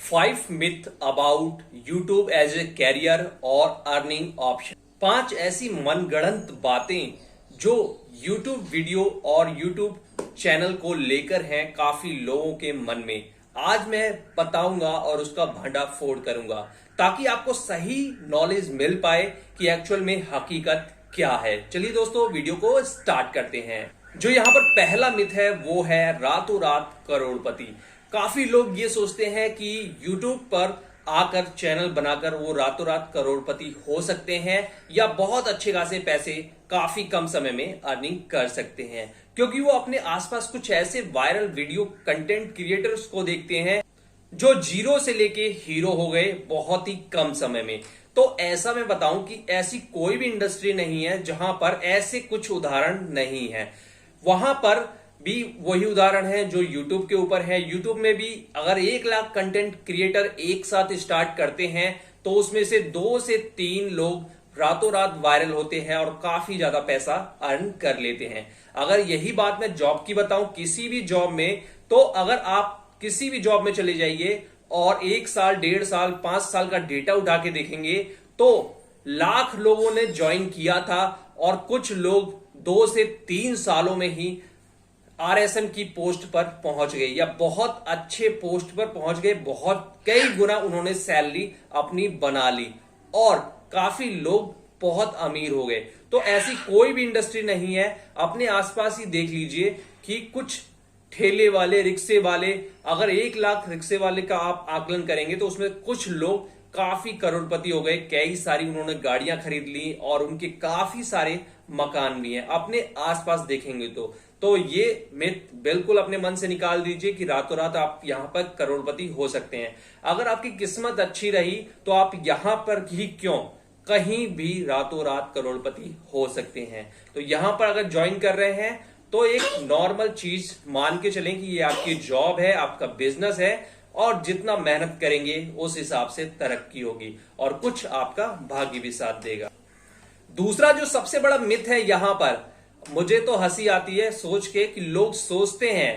5 myth about YouTube as a career और earning option. 5 ऐसी मनगढ़ंत बातें जो YouTube वीडियो और YouTube चैनल को लेकर हैं काफी लोगों के मन में। आज मैं बताऊंगा और उसका भंडाफोड़ करूंगा ताकि आपको सही नॉलेज मिल पाए कि एक्चुअल में हकीकत क्या है। चलिए दोस्तों वीडियो को स्टार्ट करते हैं। जो यहाँ पर पहला मिथ है वो है रातों रात करोड़पति। काफी लोग ये सोचते हैं कि YouTube पर आकर चैनल बनाकर वो रातों रात करोड़पति हो सकते हैं या बहुत अच्छे खासे पैसे काफी कम समय में अर्निंग कर सकते हैं, क्योंकि वो अपने आसपास कुछ ऐसे वायरल वीडियो कंटेंट क्रिएटर्स को देखते हैं जो जीरो से लेके हीरो हो गए बहुत ही कम समय में। तो ऐसा मैं बताऊं कि ऐसी कोई भी इंडस्ट्री नहीं है जहां पर ऐसे कुछ उदाहरण नहीं है। वहां पर भी वही उदाहरण है जो YouTube के ऊपर है। YouTube में भी अगर 1 लाख कंटेंट क्रिएटर एक साथ स्टार्ट करते हैं तो उसमें से 2 से 3 लोग रातों रात वायरल होते हैं और काफी ज्यादा पैसा अर्न कर लेते हैं। अगर यही बात मैं जॉब की बताऊं, किसी भी जॉब में, तो अगर आप किसी भी जॉब में चले जाइए और 1 साल, 1.5 साल, 5 साल का डेटा उठा के देखेंगे तो लाख लोगों ने ज्वाइन किया था और कुछ लोग 2 से 3 सालों में ही RSM की पोस्ट पर पहुंच गए या बहुत अच्छे पोस्ट पर पहुंच गए। बहुत कई गुना उन्होंने सैलरी अपनी बना ली और काफी लोग बहुत अमीर हो गए। तो ऐसी कोई भी इंडस्ट्री नहीं है। अपने आसपास ही देख लीजिए कि कुछ ठेले वाले, रिक्शे वाले, अगर 1 लाख रिक्शे वाले का आप आकलन करेंगे तो उसमें कुछ लोग काफी करोड़पति हो गए। कई सारी उन्होंने गाड़ियां खरीद ली और उनके काफी सारे मकान भी हैं। अपने आसपास देखेंगे तो ये मिथ बिल्कुल अपने मन से निकाल दीजिए कि रातों रात आप यहां पर करोड़पति हो सकते हैं। अगर आपकी किस्मत अच्छी रही तो आप यहां पर ही क्यों, कहीं भी रातों रात करोड़पति हो सकते हैं। तो यहां पर अगर ज्वाइन कर रहे हैं तो एक नॉर्मल चीज मान के चलें कि ये आपकी जॉब है, आपका बिजनेस है और जितना मेहनत करेंगे उस हिसाब से तरक्की होगी और कुछ आपका भाग्य भी साथ देगा। दूसरा जो सबसे बड़ा मिथ है यहां पर, मुझे तो हंसी आती है सोच के कि लोग सोचते हैं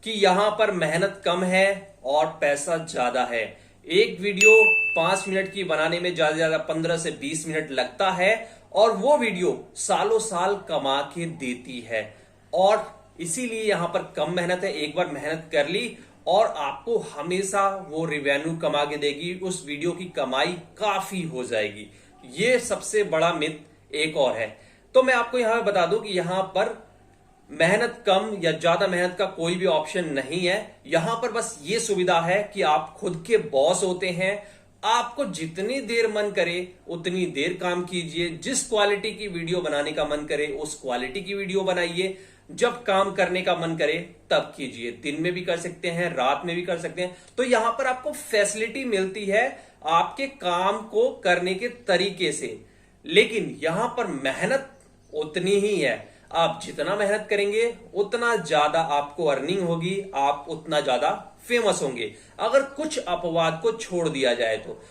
कि यहां पर मेहनत कम है और पैसा ज्यादा है। एक वीडियो 5 मिनट की बनाने में ज्यादा से ज्यादा 15 से 20 मिनट लगता है और वो वीडियो सालों साल कमा के देती है और इसीलिए यहां पर कम मेहनत है। एक बार मेहनत कर ली और आपको हमेशा वो रेवेन्यू कमा के देगी, उस वीडियो की कमाई काफी हो जाएगी। ये सबसे बड़ा मिथ एक और है। तो मैं आपको यहां पे बता दूं कि यहां पर मेहनत कम या ज्यादा मेहनत का कोई भी ऑप्शन नहीं है। यहां पर बस ये सुविधा है कि आप खुद के बॉस होते हैं। आपको जितनी देर मन करे उतनी देर काम कीजिए। जिस क्वालिटी की वीडियो बनाने का मन करे उस क्वालिटी की वीडियो बनाइए। जब काम करने का मन करे तब कीजिए। दिन में भी कर सकते हैं, रात में भी कर सकते हैं। तो यहां पर आपको फैसिलिटी मिलती है आपके काम को करने के तरीके से, लेकिन यहां पर मेहनत उतनी ही है। आप जितना मेहनत करेंगे उतना ज्यादा आपको अर्निंग होगी, आप उतना ज्यादा फेमस होंगे। अगर कुछ अपवाद को छोड़ दिया जाए तो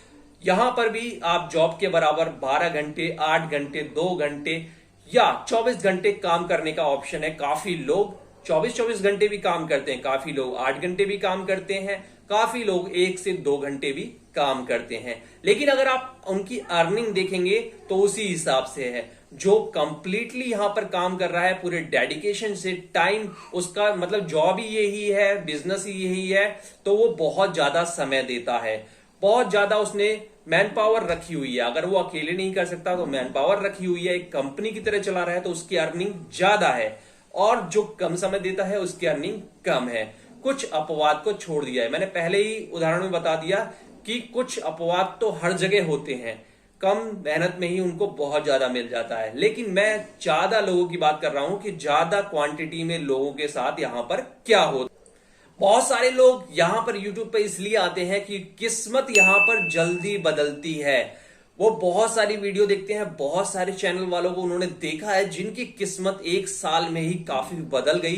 यहां पर भी आप जॉब के बराबर 12 घंटे, 8 घंटे, 2 घंटे या 24 घंटे काम करने का ऑप्शन है। काफी लोग 24-24 घंटे भी काम करते हैं, काफी लोग 8 घंटे भी काम करते हैं, काफी लोग 1 से 2 घंटे भी काम करते हैं। लेकिन अगर आप उनकी अर्निंग देखेंगे तो उसी हिसाब से है। जो कंप्लीटली यहां पर काम कर रहा है पूरे डेडिकेशन से, टाइम उसका मतलब जॉब ही यही है, बिजनेस ही यही है, तो वो बहुत ज्यादा समय देता है। बहुत ज्यादा उसने मैन पावर रखी हुई है। अगर वो अकेले नहीं कर सकता तो मैन पावर रखी हुई है, एक कंपनी की तरह चला रहा है, तो उसकी अर्निंग ज्यादा है। और जो कम समय देता है उसकी अर्निंग कम है। कुछ अपवाद को छोड़ दिया है। मैंने पहले ही उदाहरण में बता दिया कि कुछ अपवाद तो हर जगह होते हैं। कम मेहनत में ही उनको बहुत ज्यादा मिल जाता है। लेकिन मैं ज्यादा लोगों की बात कर रहा हूं कि ज्यादा क्वांटिटी में लोगों के साथ यहां पर क्या होता। बहुत सारे लोग यहां पर YouTube पे इसलिए आते हैं कि किस्मत यहां पर जल्दी बदलती है। वो बहुत सारी वीडियो देखते हैं, बहुत सारे चैनल वालों को उन्होंने देखा है जिनकी किस्मत 1 साल में ही काफी बदल गई।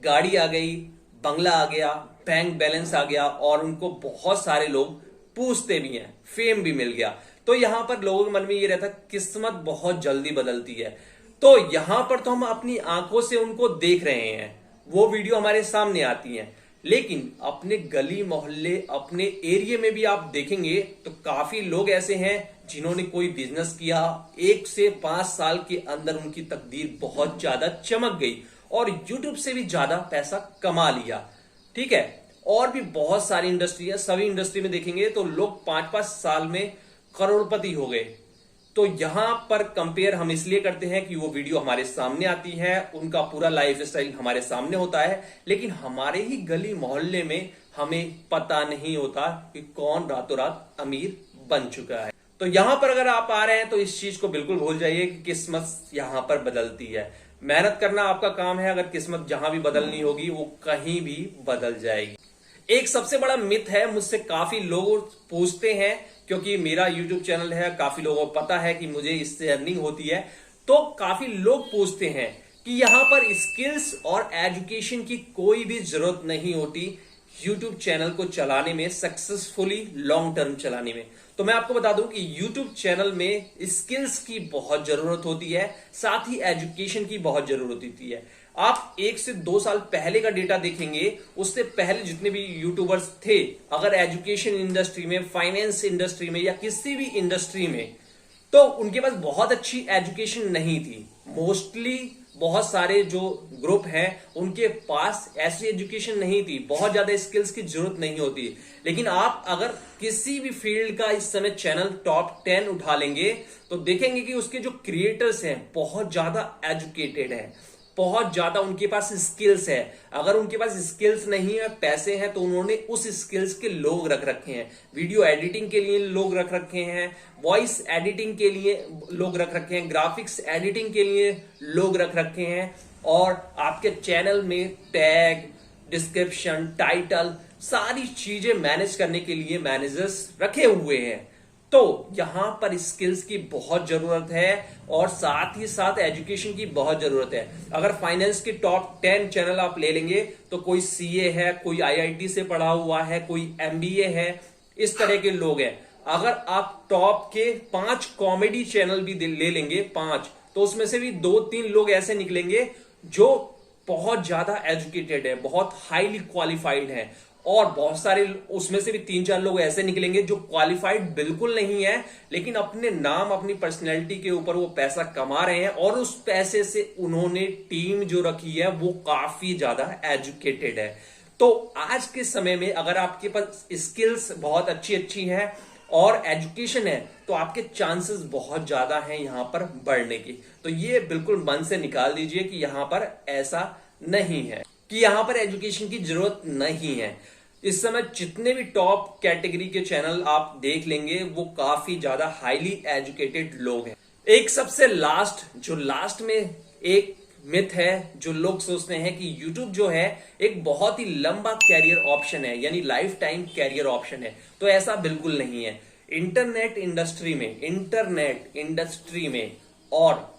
गाड़ी आ गई, बंगला आ गया, बैंक बैलेंस आ गया और उनको बहुत सारे लोग पूछते भी हैं, फेम भी मिल गया। तो यहां पर लोगों के मन में ये रहता किस्मत बहुत जल्दी बदलती है। तो यहां पर तो हम अपनी आंखों से उनको देख रहे हैं, वो वीडियो हमारे सामने आती है। लेकिन अपने गली मोहल्ले, अपने एरिया में भी आप देखेंगे तो काफी लोग ऐसे हैं जिन्होंने कोई बिजनेस किया, 1 से 5 साल के अंदर उनकी तकदीर बहुत ज्यादा चमक गई और यूट्यूब से भी ज्यादा पैसा कमा लिया। ठीक है, और भी बहुत सारी इंडस्ट्री है, सभी इंडस्ट्री में देखेंगे तो लोग 5-5 साल में करोड़पति हो गए। तो यहां पर कंपेयर हम इसलिए करते हैं कि वो वीडियो हमारे सामने आती है, उनका पूरा लाइफ स्टाइल हमारे सामने होता है, लेकिन हमारे ही गली मोहल्ले में हमें पता नहीं होता कि कौन रातों रात अमीर बन चुका है। तो यहां पर अगर आप आ रहे हैं तो इस चीज को बिल्कुल भूल जाइए कि किस्मत यहां पर बदलती है। मेहनत करना आपका काम है, अगर किस्मत जहां भी बदलनी होगी वो कहीं भी बदल जाएगी। एक सबसे बड़ा मिथ है, मुझसे काफी लोग पूछते हैं, क्योंकि मेरा YouTube चैनल है, काफी लोगों को पता है कि मुझे इससे अर्निंग होती है, तो काफी लोग पूछते हैं कि यहां पर स्किल्स और एजुकेशन की कोई भी जरूरत नहीं होती YouTube चैनल को चलाने में, सक्सेसफुली लॉन्ग टर्म चलाने में। तो मैं आपको बता दूं कि YouTube चैनल में स्किल्स की बहुत जरूरत होती है, साथ ही एजुकेशन की बहुत जरूरत होती है। आप 1 से 2 साल पहले का डेटा देखेंगे, उससे पहले जितने भी यूट्यूबर्स थे, अगर एजुकेशन इंडस्ट्री में, फाइनेंस इंडस्ट्री में या किसी भी इंडस्ट्री में, तो उनके पास बहुत अच्छी एजुकेशन नहीं थी। मोस्टली बहुत सारे जो ग्रुप हैं उनके पास ऐसी एजुकेशन नहीं थी, बहुत ज्यादा स्किल्स की जरूरत नहीं होती। लेकिन आप अगर किसी भी फील्ड का इस समय चैनल टॉप 10 उठा लेंगे तो देखेंगे कि उसके जो क्रिएटर्स हैं बहुत ज्यादा एजुकेटेड हैं, बहुत ज्यादा उनके पास स्किल्स है। अगर उनके पास स्किल्स नहीं है, पैसे हैं, तो उन्होंने उस स्किल्स के लोग रख रखे हैं। वीडियो एडिटिंग के लिए लोग रख रखे हैं, वॉइस एडिटिंग के लिए लोग रख रखे हैं, ग्राफिक्स एडिटिंग के लिए लोग रख रखे हैं, और आपके चैनल में टैग, डिस्क्रिप्शन, टाइटल, सारी चीजें मैनेज करने के लिए मैनेजर्स रखे हुए हैं। तो यहां पर स्किल्स की बहुत जरूरत है और साथ ही साथ एजुकेशन की बहुत जरूरत है। अगर फाइनेंस के टॉप 10 चैनल आप ले लेंगे तो कोई सीए है, कोई आईआईटी से पढ़ा हुआ है, कोई एमबीए है, इस तरह के लोग हैं। अगर आप टॉप के 5 कॉमेडी चैनल भी ले लेंगे, 5, तो उसमें से भी 2-3 लोग ऐसे निकलेंगे जो बहुत ज्यादा एजुकेटेड है, बहुत हाईली क्वालिफाइड है, और बहुत सारे उसमें से भी 3-4 लोग ऐसे निकलेंगे जो क्वालिफाइड बिल्कुल नहीं है, लेकिन अपने नाम, अपनी पर्सनैलिटी के ऊपर वो पैसा कमा रहे हैं, और उस पैसे से उन्होंने टीम जो रखी है वो काफी ज्यादा एजुकेटेड है। तो आज के समय में अगर आपके पास स्किल्स बहुत अच्छी है और एजुकेशन है तो आपके चांसेस बहुत ज्यादा हैं यहां पर बढ़ने की। तो ये बिल्कुल मन से निकाल दीजिए कि यहां पर ऐसा नहीं है कि यहां पर एजुकेशन की जरूरत नहीं है। इस समय जितने भी टॉप कैटेगरी के चैनल आप देख लेंगे वो काफी ज्यादा हाईली एजुकेटेड लोग हैं। एक सबसे लास्ट में एक मिथ है जो लोग सोचते हैं कि YouTube जो है एक बहुत ही लंबा कैरियर ऑप्शन है, यानी लाइफ टाइम कैरियर ऑप्शन है। तो ऐसा बिल्कुल नहीं है। इंटरनेट इंडस्ट्री में और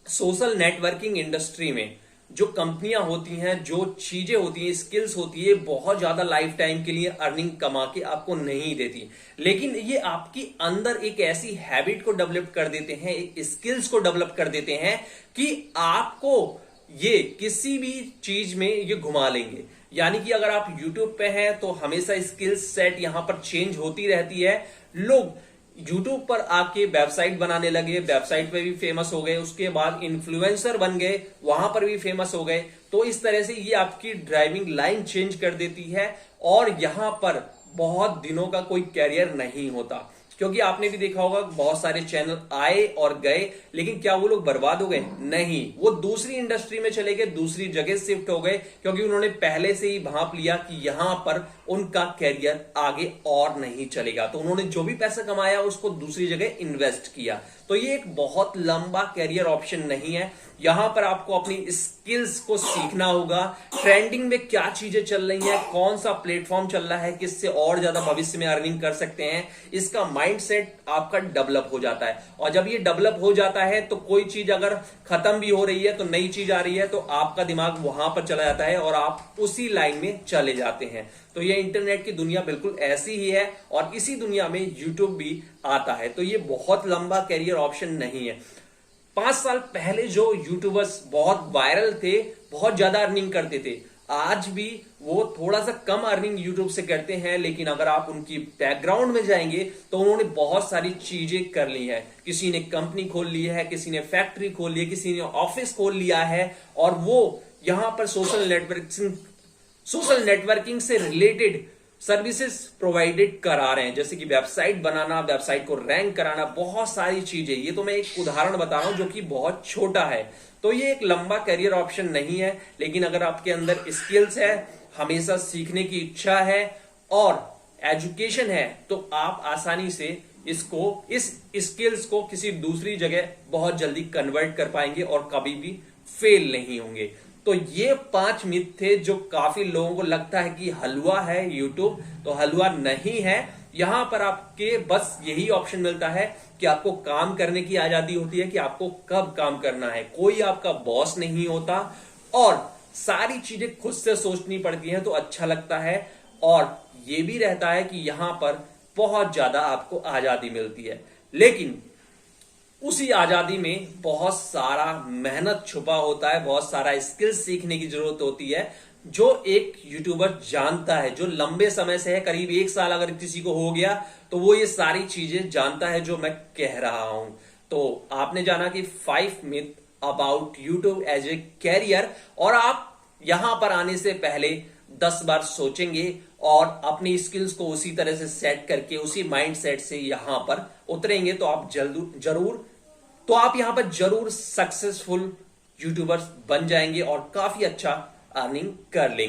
सोशल नेटवर्किंग इंडस्ट्री में जो कंपनियां होती हैं, जो चीजें होती हैं, स्किल्स होती है, बहुत ज्यादा लाइफ टाइम के लिए अर्निंग कमा के आपको नहीं देती, लेकिन ये आपकी अंदर एक ऐसी हैबिट को डेवलप कर देते हैं, एक स्किल्स को डेवलप कर देते हैं कि आपको ये किसी भी चीज में ये घुमा लेंगे। यानी कि अगर आप YouTube पे हैं तो हमेशा स्किल्स सेट यहां पर चेंज होती रहती है। लोग YouTube पर आके वेबसाइट बनाने लगे, वेबसाइट पे भी फेमस हो गए, उसके बाद इन्फ्लुएंसर बन गए, वहां पर भी फेमस हो गए। तो इस तरह से ये आपकी ड्राइविंग लाइन चेंज कर देती है और यहां पर बहुत दिनों का कोई कैरियर नहीं होता। क्योंकि आपने भी देखा होगा बहुत सारे चैनल आए और गए, लेकिन क्या वो लोग बर्बाद हो गए? नहीं, वो दूसरी इंडस्ट्री में चले गए, दूसरी जगह शिफ्ट हो गए, क्योंकि उन्होंने पहले से ही भांप लिया कि यहां पर उनका कैरियर आगे और नहीं चलेगा। तो उन्होंने जो भी पैसा कमाया उसको दूसरी जगह इन्वेस्ट किया। तो ये एक बहुत लंबा कैरियर ऑप्शन नहीं है। यहां पर आपको अपनी स्किल्स को सीखना होगा, ट्रेंडिंग में क्या चीजें चल रही हैं, कौन सा प्लेटफॉर्म चल रहा है, किससे और ज्यादा भविष्य में अर्निंग कर सकते हैं, इसका माइंडसेट आपका डेवलप हो जाता है। और जब ये डेवलप हो जाता है तो कोई चीज अगर खत्म भी हो रही है तो नई चीज आ रही है तो आपका दिमाग वहां पर चला जाता है और आप उसी लाइन में चले जाते हैं। तो ये इंटरनेट की दुनिया बिल्कुल ऐसी ही है और इसी दुनिया में यूट्यूब भी आता है। तो ये बहुत लंबा कैरियर ऑप्शन नहीं है। 5 साल पहले जो यूट्यूबर्स बहुत वायरल थे, बहुत ज्यादा अर्निंग करते थे, आज भी वो थोड़ा सा कम अर्निंग यूट्यूब से करते हैं, लेकिन अगर आप उनकी बैकग्राउंड में जाएंगे तो उन्होंने बहुत सारी चीजें कर ली हैं। किसी ने कंपनी खोल ली है, किसी ने फैक्ट्री खोल ली है, किसी ने ऑफिस खोल लिया है, और वो यहां पर सोशल नेटवर्किंग से रिलेटेड सर्विसेज प्रोवाइडेड करा रहे हैं, जैसे कि वेबसाइट बनाना, वेबसाइट को रैंक कराना, बहुत सारी चीजें। ये तो मैं एक उदाहरण बता रहा हूं जो कि बहुत छोटा है। तो ये एक लंबा करियर ऑप्शन नहीं है, लेकिन अगर आपके अंदर स्किल्स है, हमेशा सीखने की इच्छा है और एजुकेशन है, तो आप आसानी से इस स्किल्स को किसी दूसरी जगह बहुत जल्दी कन्वर्ट कर पाएंगे और कभी भी फेल नहीं होंगे। तो ये 5 मिथ थे जो काफी लोगों को लगता है कि हलवा है यूट्यूब, तो हलवा नहीं है। यहां पर आपके बस यही ऑप्शन मिलता है कि आपको काम करने की आजादी होती है कि आपको कब काम करना है। कोई आपका बॉस नहीं होता और सारी चीजें खुद से सोचनी पड़ती हैं, तो अच्छा लगता है। और ये भी रहता है कि यहां पर बहुत ज्यादा आपको आजादी मिलती है, लेकिन उसी आजादी में बहुत सारा मेहनत छुपा होता है, बहुत सारा स्किल्स सीखने की जरूरत होती है, जो एक यूट्यूबर जानता है, जो लंबे समय से है, करीब 1 साल अगर किसी को हो गया तो वो ये सारी चीजें जानता है जो मैं कह रहा हूं। तो आपने जाना कि 5 myth about YouTube as a career, और आप यहां पर आने से पहले 10 बार सोचेंगे और अपनी स्किल्स को उसी तरह से सेट करके, उसी माइंड सेट से यहां पर उतरेंगे, तो आप आप यहां पर जरूर सक्सेसफुल यूट्यूबर्स बन जाएंगे और काफी अच्छा अर्निंग कर लेंगे।